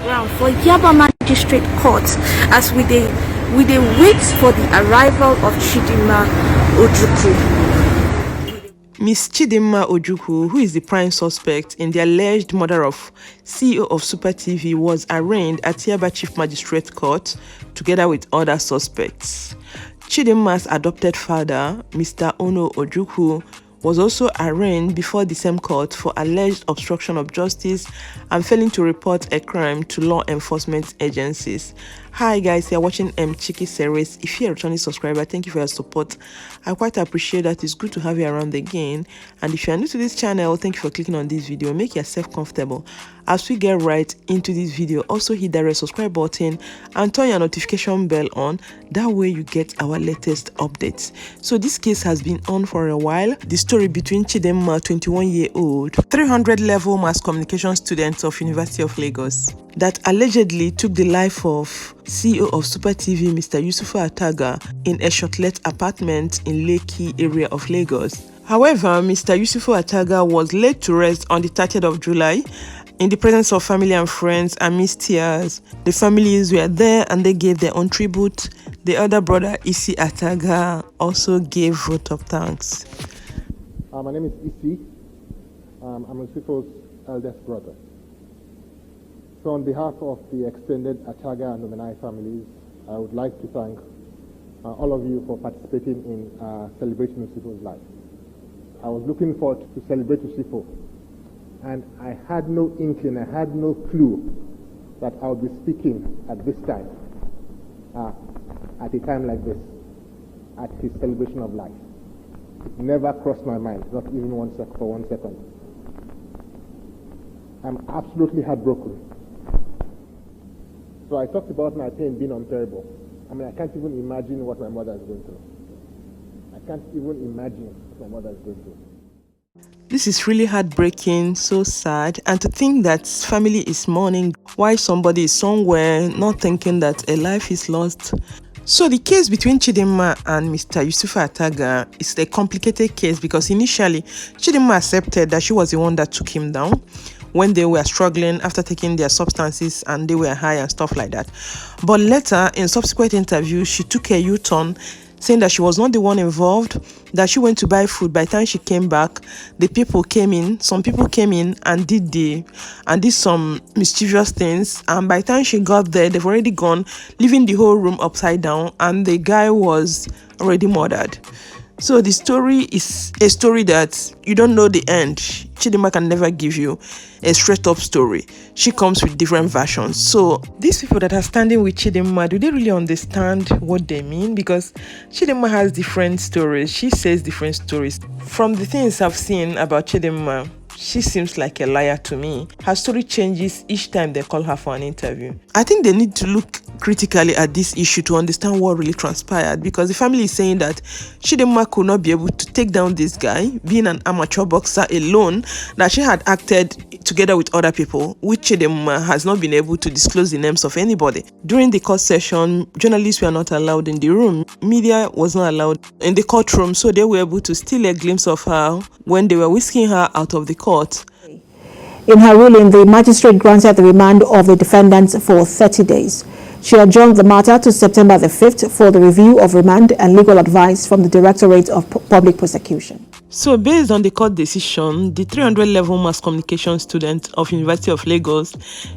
ground for Yaba Magistrate Court as we dey wait for the arrival of Chidimma Ojukwu. Miss Chidimma Ojukwu, who is the prime suspect in the alleged murder of CEO of Super TV, was arraigned at Yaba Chief Magistrate Court together with other suspects. Chidimma's adopted father, Mr. Ono Ojukwu, was also arraigned before the same court for alleged obstruction of justice and failing to report a crime to law enforcement agencies. Hi guys, you're watching Mchikky series. If you're a returning subscriber, thank you for your support. I quite appreciate that. It's good to have you around again. And if you're new to this channel, thank you for clicking on this video. Make yourself comfortable as we get right into this video. Also hit that red subscribe button and turn your notification bell on. That way you get our latest updates. So this case has been on for a while. The story between Chidimma, 21-year-old 300 level mass communication student of University of Lagos, that allegedly took the life of CEO of Super TV, Mr. Usifo Ataga, in a shortlet apartment in Lekki area of Lagos. However, Mr. Usifo Ataga was laid to rest on the 30th of July in the presence of family and friends amidst tears. The families were there and they gave their own tribute. The other brother, Usifo Ataga, also gave vote of thanks. My name is Isi. I'm Usifo's eldest brother. So on behalf of the extended Ataga and Nomenai families, I would like to thank all of you for participating in celebrating Usifo's life. I was looking forward to celebrate Usifo, and I had no inkling, I had no clue that I would be speaking at this time, at a time like this, at his celebration of life. It never crossed my mind, not even for 1 second. I'm absolutely heartbroken. So I talked about my pain being unbearable. I mean, I can't even imagine what my mother is going through. I can't even imagine what my mother is going through. This is really heartbreaking, so sad, and to think that family is mourning while somebody is somewhere not thinking that a life is lost. So the case between Chidimma and Mr. Usifo Ataga is a complicated case because initially Chidimma accepted that she was the one that took him down when they were struggling after taking their substances and they were high and stuff like that. But later, in subsequent interviews, she took a U-turn, saying that she was not the one involved, that she went to buy food. By the time she came back, some people came in and did some mischievous things, and by the time she got there, they've already gone, leaving the whole room upside down, and the guy was already murdered. So the story is a story that you don't know the end. Chidimma can never give you a straight up story. She comes with different versions. So these people that are standing with Chidimma, do they really understand what they mean? Because Chidimma has different stories. She says different stories. From the things I've seen about Chidimma, she seems like a liar to me. Her story changes each time they call her for an interview. I think they need to look critically at this issue to understand what really transpired, because the family is saying that Chidimma could not be able to take down this guy, being an amateur boxer alone, that she had acted together with other people, which Chidimma has not been able to disclose the names of anybody. During the court session, journalists were not allowed in the room. Media was not allowed in the courtroom, so they were able to steal a glimpse of her when they were whisking her out of the court. In her ruling, the magistrate granted the remand of the defendants for 30 days. She adjourned the matter to September the 5th for the review of remand and legal advice from the Directorate of Public Prosecution. So based on the court decision, the 300 level mass communication student of University of Lagos,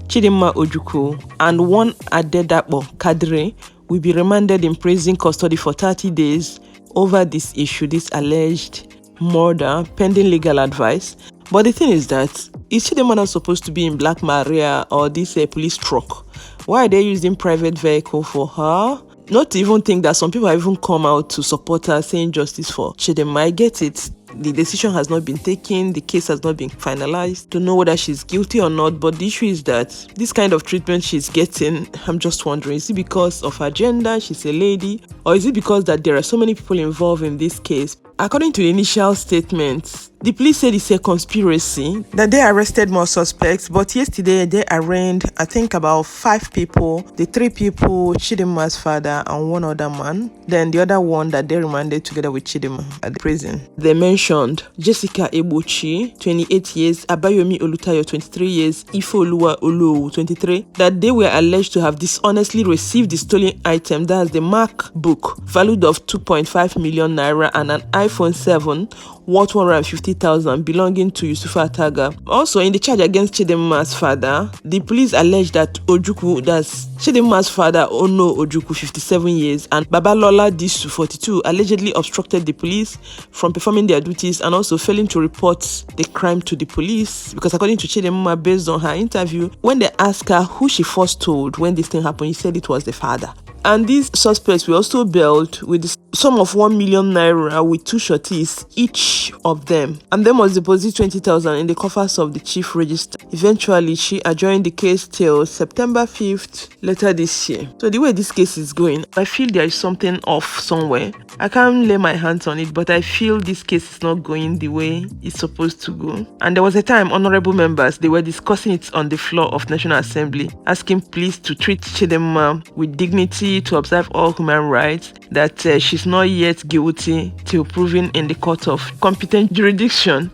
Chidimma Ojukwu, and one Adedapo Kadri will be remanded in prison custody for 30 days over this issue, this alleged murder, pending legal advice. But the thing is that, is Chidimma not supposed to be in Black Maria or this police truck? Why are they using private vehicle for her? Not to even think that some people have even come out to support her, saying justice for Chidimma. I get it. The decision has not been taken, the case has not been finalized to know whether she's guilty or not, but the issue is that this kind of treatment she's getting, I'm just wondering, is it because of her gender, she's a lady, or is it because that there are so many people involved in this case? According to the initial statements, the police said it's a conspiracy, that they arrested more suspects, but yesterday they arraigned, I think, about 5 people, the 3 people, Chidimma's father and one other man, then the other one that they remanded together with Chidimma at the prison. They mentioned mentioned Jessica Ebochi, 28 years, Abayomi Olutayo, 23 years, Ifeoluwa Olowu, 23, that they were alleged to have dishonestly received the stolen item, that's the MacBook, valued of 2.5 million naira, and an iPhone 7 worth 150,000 belonging to Usifo Ataga. Also, in the charge against Chidimma's father, the police alleged that Ojukwu, that's Chidimma's father, Ono Ojukwu, 57 years, and Babalola Disu, 42, allegedly obstructed the police from performing their duties and also failing to report the crime to the police, because according to Chidimma, based on her interview, when they asked her who she first told when this thing happened, she said it was the father. And these suspects were also bailed with the sum of 1 million naira with 2 shorties, each of them. And they must deposit 20,000 in the coffers of the chief register. Eventually, she adjourned the case till September 5th later this year. So the way this case is going, I feel there is something off somewhere. I can't lay my hands on it, but I feel this case is not going the way it's supposed to go. And there was a time honorable members, they were discussing it on the floor of National Assembly, asking police to treat Chidimma with dignity, to observe all human rights, that she's not yet guilty till proven in the court of competent jurisdiction.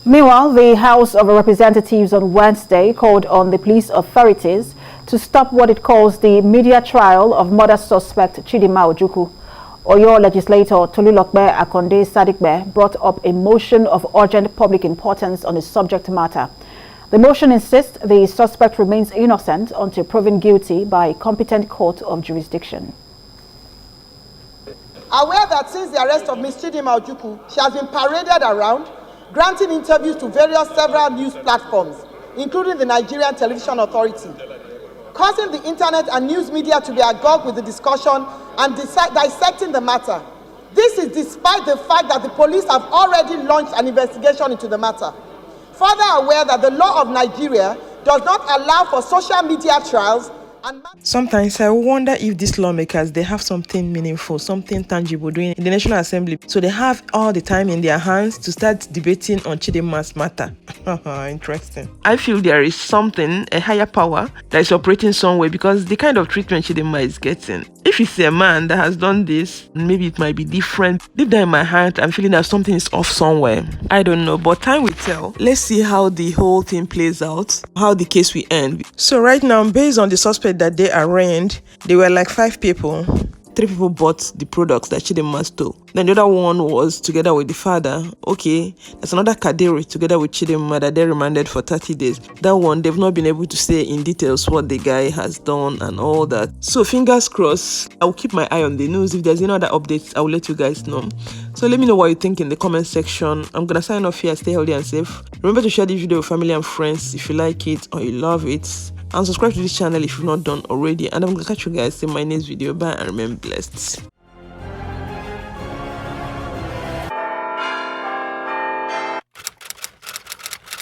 Meanwhile, the House of Representatives on Wednesday called on the police authorities to stop what it calls the media trial of murder suspect Chidimma Ojukwu. Oyo legislator Tolulokbe Akonde Sadikbe brought up a motion of urgent public importance on the subject matter. The motion insists the suspect remains innocent until proven guilty by a competent court of jurisdiction. Aware that since the arrest of Ms. Chidimma Ojukwu, she has been paraded around, granting interviews to several news platforms, including the Nigerian Television Authority, causing the internet and news media to be agog with the discussion and dissecting the matter. This is despite the fact that the police have already launched an investigation into the matter. Further aware that the law of Nigeria does not allow for social media trials. Sometimes I wonder if these lawmakers, they have something meaningful, something tangible doing in the National Assembly. So they have all the time in their hands to start debating on Chidimma's matter. Interesting. I feel there is something, a higher power, that is operating somewhere, because the kind of treatment Chidimma is getting, if it's a man that has done this, maybe it might be different. Deep down in my heart, I'm feeling that something is off somewhere. I don't know, but time will tell. Let's see how the whole thing plays out, how the case will end. So right now, based on the suspect that they arraigned, they were like 5 people. 3 people bought the products that Chidimma stole. Then the other one was together with the father. Okay, there's another Kadiri together with Chidimma that they remanded for 30 days. That one, they've not been able to say in details what the guy has done and all that. So fingers crossed. I'll keep my eye on the news. If there's any other updates, I'll let you guys know. So let me know what you think in the comment section. I'm gonna sign off here. Stay healthy and safe. Remember to share this video with family and friends if you like it or you love it. And subscribe to this channel if you've not done already. And I'm gonna catch you guys in my next video. Bye and remain blessed.